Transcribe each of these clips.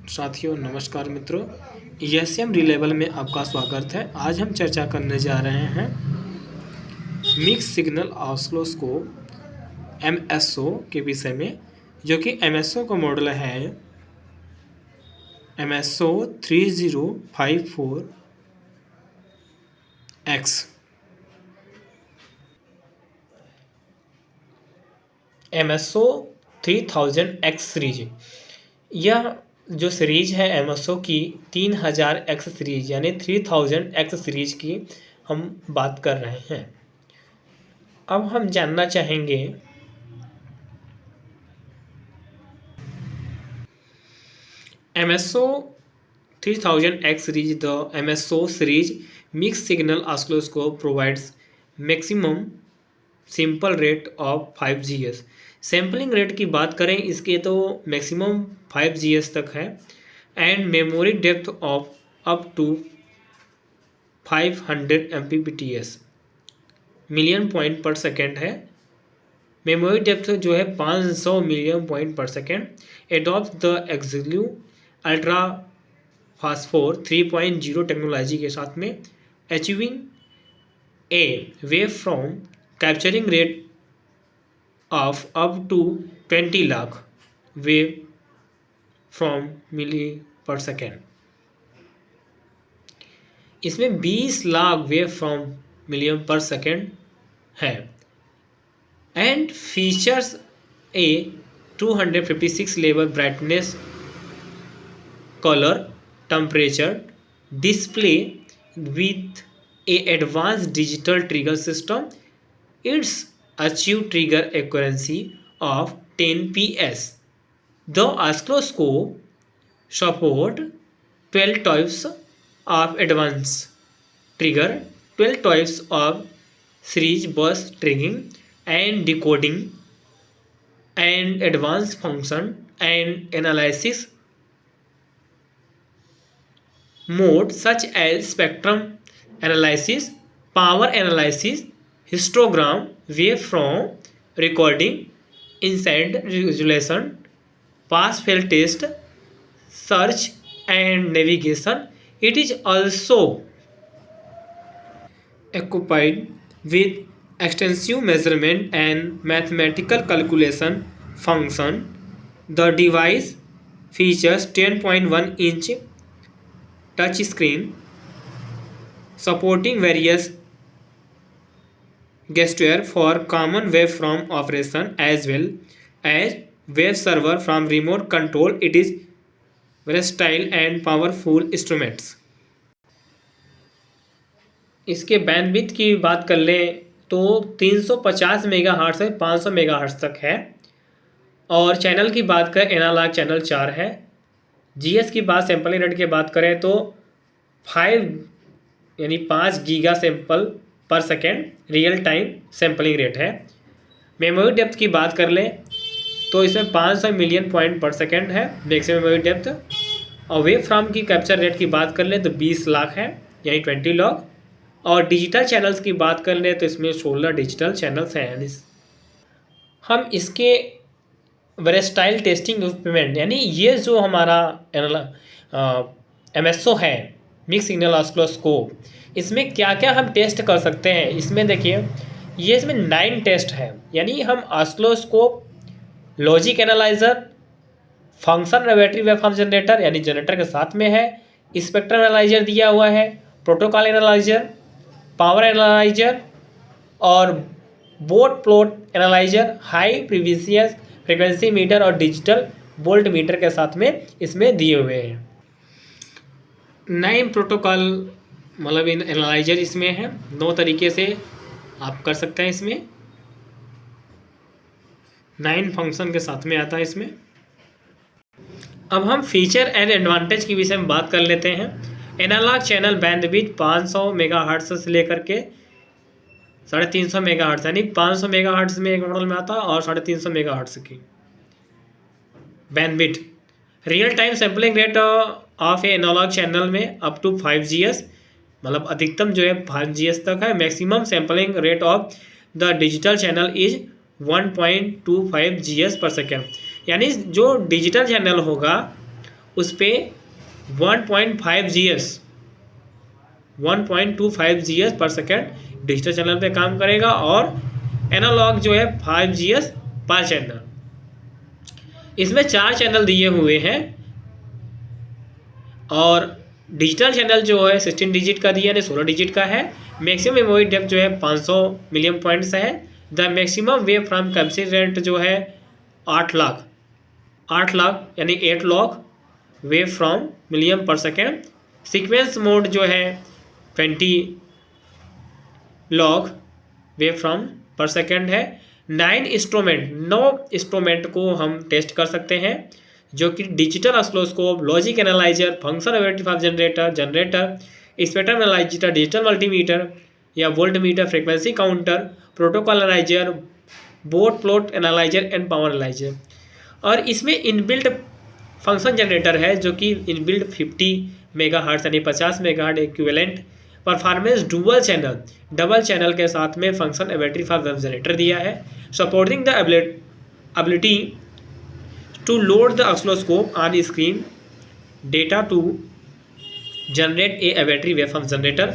साथियों नमस्कार मित्रों, ESM रिलेबल में आपका स्वागत है। आज हम चर्चा करने जा रहे हैं मिक्स सिग्नल ऑसिलोस्कोप MSO के विषय में, जो कि MSO का मॉडल है MSO 3054X। MSO 3000X series, यह जो सीरीज है MSO की 3000X सीरीज यानी 3000X सीरीज की हम बात कर रहे हैं। अब हम जानना चाहेंगे MSO 3000X series. The MSO series mixed signal oscilloscope provides maximum simple rate of 5 GHz। Sampling rate की बात करें इसके तो मैक्सिमम 5 GHz तक है and memory depth of up to 500 Mbps million point per second है। मेमोरी डेप्थ जो है 500 million point per second. Adopt the exclusive ultra phosphor 3.0 technology के साथ में, achieving a waveform capturing rate of up to 20 lakh waveform मिली per second. इसमें 20 lakh waveform million per second है and features a 256 level brightness color temperature display with a advanced digital trigger system. It's achieve trigger accuracy of 10 ps. The oscilloscope support 12 types of advanced trigger, 12 types of series bus triggering and decoding and advanced function and analysis mode such as spectrum analysis, power analysis, histogram, waveform recording, instant resolution, pass fail test, search and navigation. It is also equipped with extensive measurement and mathematical calculation function. The device features 10.1-inch touch screen supporting various gesture for common waveform operation as well as wave server from remote control. It is versatile and powerful instruments. इसके bandwidth की बात कर लें तो 350 megahertz से 500 megahertz तक है और चैनल की बात करें एनालॉग चैनल 4 है। जीएस की बात सैम्पलिंग रेट की बात करें तो 5 giga sample per second real time sampling rate है। मेमोरी डेप्थ की बात कर लें तो इसमें 500 मिलियन पॉइंट पर सेकेंड है मैक्सिमम मेमोरी डेप्थ। और वेव फ्रॉम की कैप्चर रेट की बात कर लें तो 20 लाख है यानी 20 लाख। और डिजिटल चैनल्स की बात कर लें तो इसमें 16 डिजिटल चैनल्स हैं। हम इसके वेरेस्टाइल टेस्टिंग इंस्ट्रूमेंट यानी ये जो हमारा MSO है मिक्स सिग्नल ऑसिलोस्कोप, इसमें क्या क्या हम टेस्ट कर सकते हैं। इसमें देखिए ये इसमें 9 टेस्ट है यानी हम oscilloscope, logic analyser, function battery waveform generator यानी जनरेटर के साथ में है, स्पेक्ट्रम एनालाइजर दिया हुआ है, प्रोटोकॉल एनालाइजर, पावर एनालाइजर और boat plot analyser, high frequency meter और डिजिटल वोल्ट मीटर के साथ में इसमें दिए हुए हैं। 9 प्रोटोकॉल मतलब इन एनालाइजर इसमें है। 9 तरीके से आप कर सकते हैं। इसमें 9 फंक्शन के साथ में आता है इसमें। अब हम फीचर एंड एडवांटेज के विषय में बात कर लेते हैं। एनालॉग चैनल बैंडविड्थ 500 मेगाहर्ट्ज़ से लेकर के 350 मेगाहर्ट्ज़ यानी 500 मेगाहर्ट्ज़ में एक मॉडल में आता है और 350 मेगाहर्ट्ज़ की bandwidth. Real time sampling rate of a analog channel में अप टू 5 GHz मतलब अधिकतम जो है 5 GHz तक है। Maximum sampling rate of the digital channel is 1.25 GHz पर सेकेंड यानी जो डिजिटल चैनल होगा उस पर 1.25 GS पर सेकेंड डिजिटल चैनल पे काम करेगा और एनालॉग जो है 5 GS पर चैनल। इसमें 4 चैनल दिए हुए हैं और डिजिटल चैनल जो है 16 डिजिट का दिया है, 16 डिजिट का है। मैक्सिमम मेमोरी डेप्थ जो है 500 मिलियन पॉइंट्स है। The maximum wave from capture rate जो है 8 लाख यानी 8 lakh waveform million per second. Sequence mode जो है 20 लाख वेव फ्रॉम पर सेकेंड है। 9 इंस्ट्रूमेंट को हम टेस्ट कर सकते हैं, जो कि digital oscilloscope, logic analyser, function amplifier generator, spectrum analyser, digital multimeter या voltmeter, frequency counter, protocol analyser, Bode plot analyser and power analyser. और इसमें इनबिल्ट फंक्शन जनरेटर है, जो कि इनबिल्ट 50 मेगाहर्ट्ज यानी 50 megahertz equivalent performance double channel के साथ में फंक्शन एम्प्लीफायर वेव जनरेटर दिया है, supporting the ability to load the oscilloscope on screen data to generate a battery waveform generator.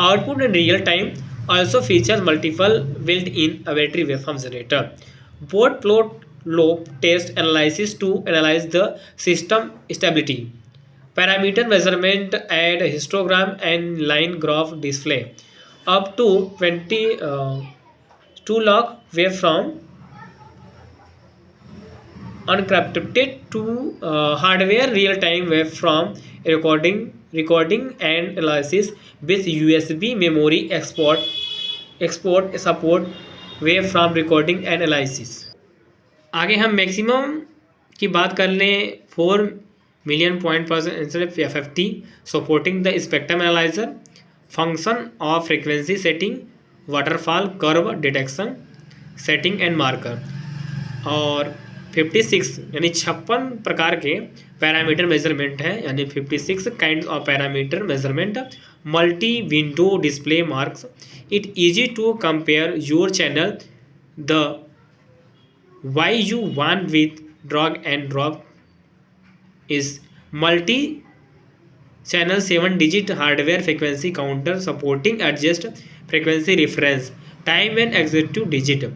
Output in real time also features multiple built-in battery waveform generator. Both plot loop test analysis to analyze the system stability. Parameter measurement and histogram and line graph display. Up to 2 lakh waveform unencrypted to hardware real-time waveform recording and analysis with USB memory export support waveform recording and analysis। आगे हम maximum की बात कर लें 4 million point पर FFT supporting the spectrum analyser, function of frequency setting, waterfall curve detection, setting and marker. और 56 यानी 56 प्रकार के पैरामीटर मेजरमेंट है, यानी 56 kind of parameter measurement. Multi window display makes it easy to compare your channel the way you want with drag and drop is multi channel 7 digit hardware frequency counter supporting adjust frequency reference time and executive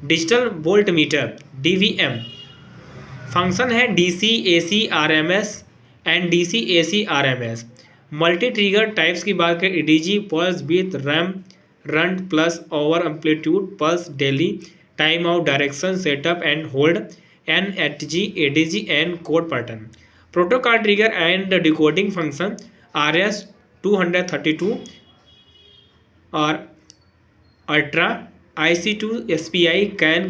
digital volt meter DVM। Function है DC AC RMS and DC AC RMS। Multi trigger types की बात करें EDG pulse with run plus over amplitude pulse delay time out direction setup and hold NHG ADG and code pattern. Protocol trigger and decoding function RS 232 और ultra IC2 SPI CAN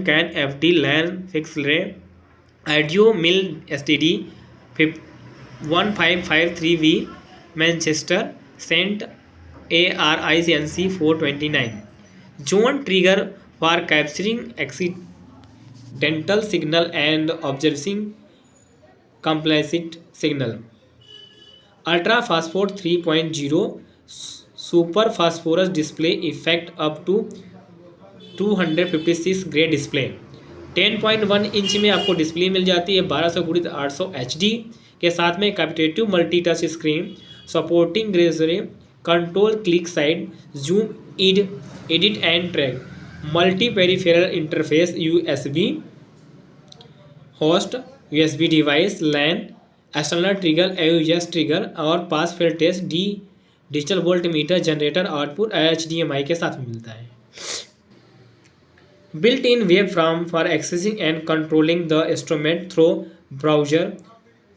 FD LAN FlexRay audio MIL STD 1553V Manchester SENT ARINC 429। Zone trigger for capturing accidental signal and observing complex signal. Ultra phosphor 3.0 super phosphorus display effect up to 256 grey display. 10.1 inch में आपको display मिल जाती है 1200x800 HD के साथ में capacitive multi touch screen supporting gesture control click side zoom edit and track multi peripheral interface USB host USB device LAN external trigger AUX trigger और pass fail test digital volt meter generator output HDMI के साथ में मिलता है। Built-in waveform for accessing and controlling the instrument through browser,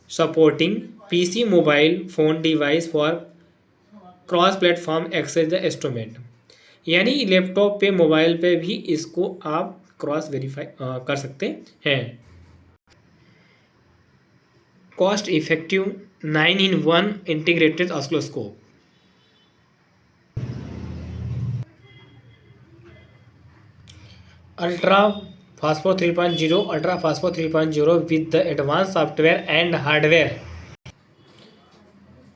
supporting PC mobile phone device for cross-platform access the instrument। यानी laptop पे mobile पे भी इसको आप क्रॉस वेरीफाई कर सकते हैं। Cost effective 9-in-1 integrated oscilloscope. Ultra phospho 3.0 with the advanced software and hardware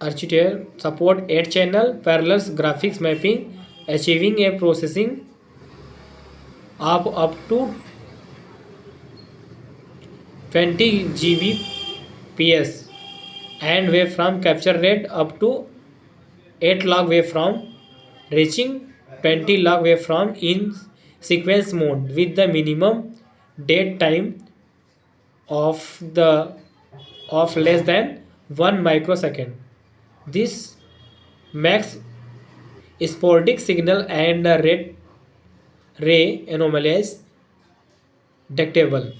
architecture support 8 channel parallel graphics mapping achieving a processing of up to 20 Gbps and waveframe capture rate up to 8 log waveframe, reaching 20 log waveframe in sequence mode with the minimum date time of less than 1 microsecond. This makes sporadic signal and red ray anomalies detectable.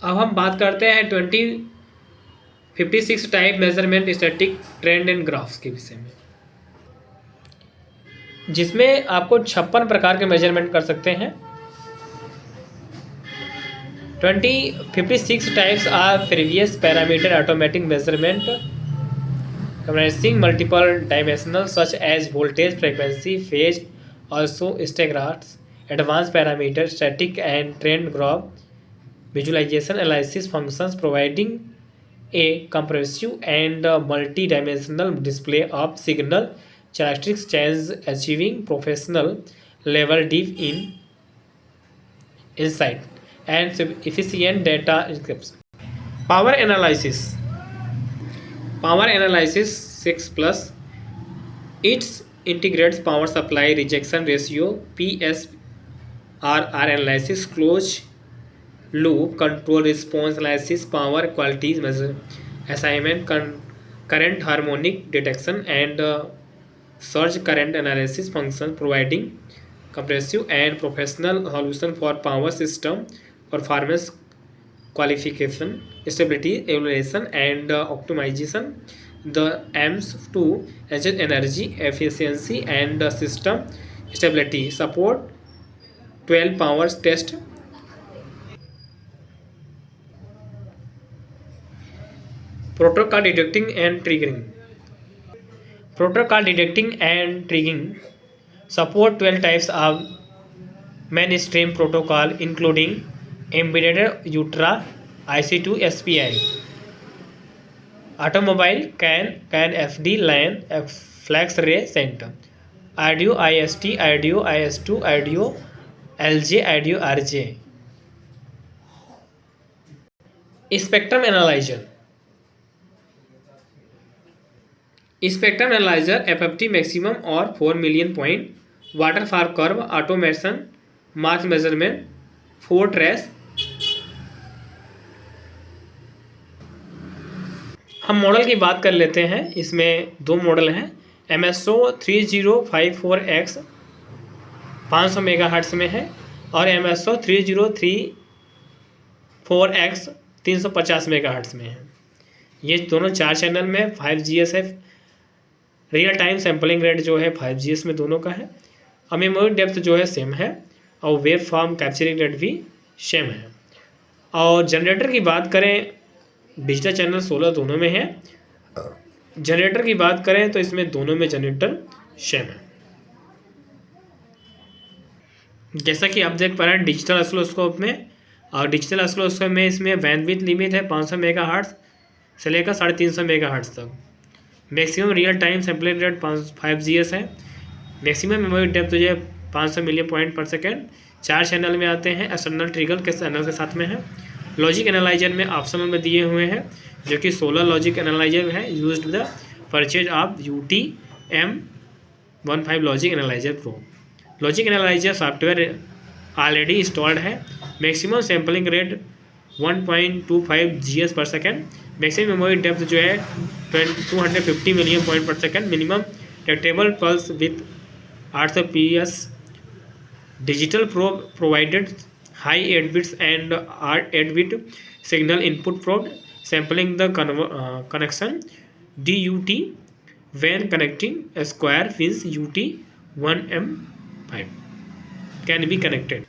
अब हम बात करते हैं 2056 type measurement static trend and graphs के विषय में, जिसमें आपको 56 प्रकार के मेजरमेंट कर सकते हैं। 56 types our previous parameter automatic measurement comprising multiple dimensional such as voltage, frequency, phase, also stereographs, advanced parameter, static and trend graph, visualization analysis functions providing a comprehensive and multi-dimensional display of signal characteristics change, achieving professional level deep in insight and efficient data encryption. Power analysis. Power analysis 6 plus. It integrates power supply rejection ratio, PSRR analysis, closed loop control response analysis, power quality measure, assignment, current harmonic detection, and surge current analysis functions providing comprehensive and professional solution for power system performance qualification, stability, evaluation, and optimization. The aims to enhance energy efficiency and system stability. Support 12 powers test. Protocol detecting and triggering. Protocol detecting and triggering support 12 types of mainstream protocol, including embedded UTRA, IC2, SPI, automobile, CAN, FD, LAN, flex ray center, IDEO, IST, IDEO, IS2, IDEO, LJ, IDEO, RJ. Spectrum analyzer. Spectrum analyzer FFT maximum or 4 million point, waterfall curve, automation, mass measurement, 4 trace. हम model की बात कर लेते हैं। इसमें 2 model हैं। MSO 3054X 500 megahertz में है और MSO 3034X 350 मेगाहर्ट्ज़ में है। ये दोनों 4 चैनल में 5GS है। रियल टाइम सैम्पलिंग रेट जो है 5GS में दोनों का है और मेमोरी डेप्थ जो है सेम है और वेव फॉर्म कैप्चरिंग रेट भी सेम है। और जनरेटर की बात करें, डिजिटल चैनल 16 दोनों में है। जनरेटर की बात करें तो इसमें दोनों में जनरेटर सेम है। जैसा कि आप देख पा रहे हैं डिजिटल ऑसिलोस्कोप में, और डिजिटल ऑसिलोस्कोप में इसमें बैंडविड्थ लिमिट है 500 मेगाहर्ट्ज़ से लेकर 350 मेगाहर्ट्ज़ तक। Maximum real time sampling rate 5GS है। मैक्सिमम मेमोरी डेप्थ जो है 500 million point per second. 4 channel में आते हैं। एक्सटर्नल ट्रिगर के चैनल के साथ में है। लॉजिक एनालाइजर में ऑप्शनल में दिए हुए हैं, जो कि 16 लॉजिक एनालाइजर है used the purchase of UTM15 logic analyser pro. Logic analyser software already installed है। मैक्सिमम सैम्पलिंग रेट 1.25 GS पर सेकेंड। मैक्सिमम मेमोरी डेप्थ जो है 250 million point per second. Minimum detectable pulse with 800 PS। Digital provided high 8 bits and 8 bit signal input प्रोड sampling the connection DUT when connecting a square pins UT 1M5 can be connected.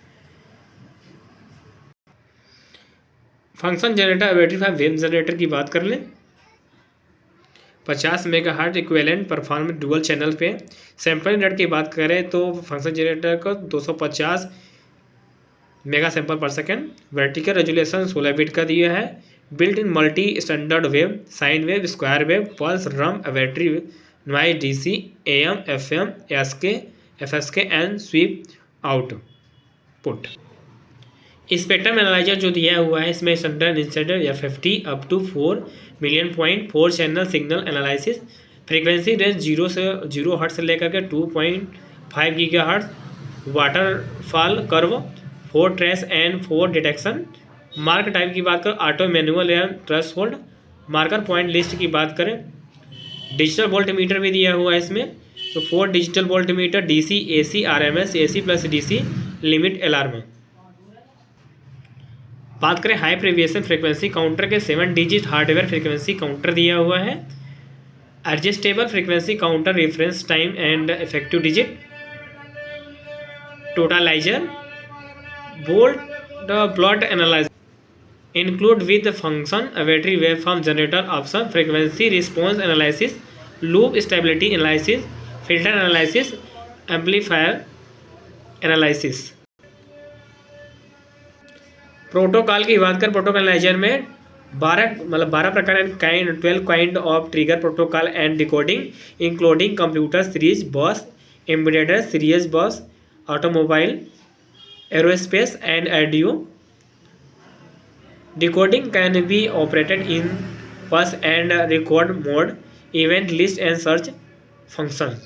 Function generator verify wave generator की बात कर लें। 50 megahertz equivalent performance dual channel पे। Sampling rate की बात करें तो फंक्शन जनरेटर को 250 mega sample per second. Vertical resolution 16 bit का दिया है। Built in multi standard wave, sine wave, square wave, pulse, ramp, battery, noise, DC, AM, FM, SK, FSK and sweep output. Spectrum analyser जो दिया हुआ है इसमें standard इंस्टेंडर या 50 up to 4 million point 4 channel signal analysis, frequency range 0 hertz से लेकर के 2.5 gigahertz, waterfall curve, 4 trace and 4 detection. Mark type की बात करें ऑटो, मैनुअल या trace hold. Marker point list की बात करें, डिजिटल वोल्ट मीटर भी दिया हुआ है इसमें, तो 4 digital volt metre, DC, AC, RMS, AC plus DC, limit alarm. बात करें हाई प्रीवियसन फ्रीक्वेंसी काउंटर के 7 डिजिट हार्डवेयर फ्रीक्वेंसी काउंटर दिया हुआ है, adjustable frequency counter, reference time and effective digit, totaliser, volt blot analyser, include with function, battery waveform generator option, frequency response analysis, loop stability analysis, filter analysis, amplifier analysis. Protocol की बात कर, protocol analyser में 12 प्रकार 12 kind of trigger protocol and decoding, including computer series बस, embedded series बस, automobile, aerospace and audio. Decoding can be operated in पस and record mode, event list and search function.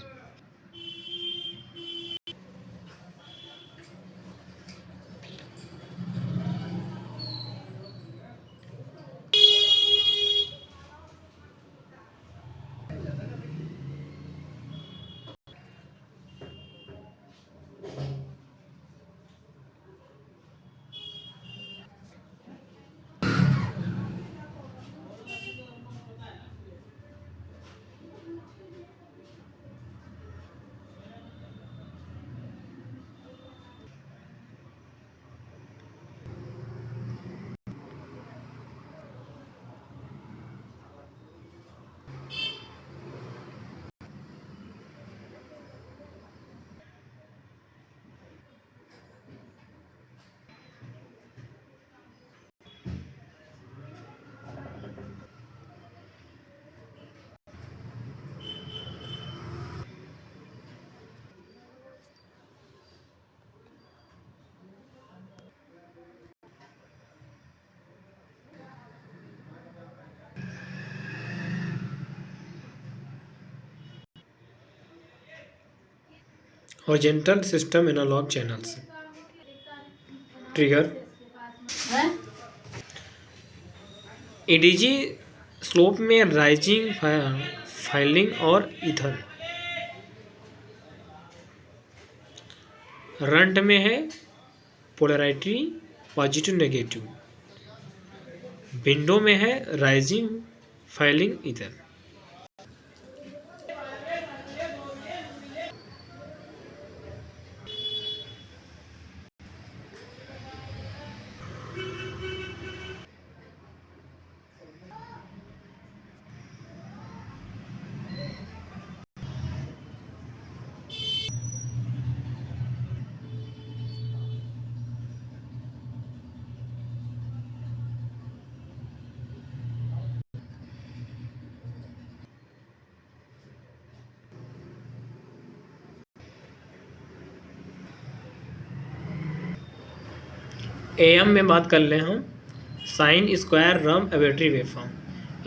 Horizontal system analog channels, trigger, edge slope में rising, falling और either. Runt में है polarity positive negative. Window में है rising, filing, ether. AM में बात कर ले हम साइन स्क्वायर रम एवेटरी वेवफॉर्म।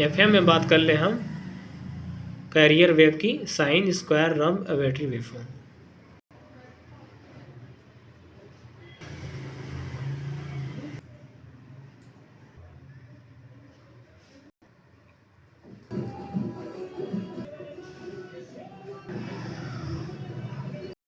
FM में बात कर ले हम कैरियर वेव की साइन स्क्वायर रम एवेटरी वेवफॉर्म।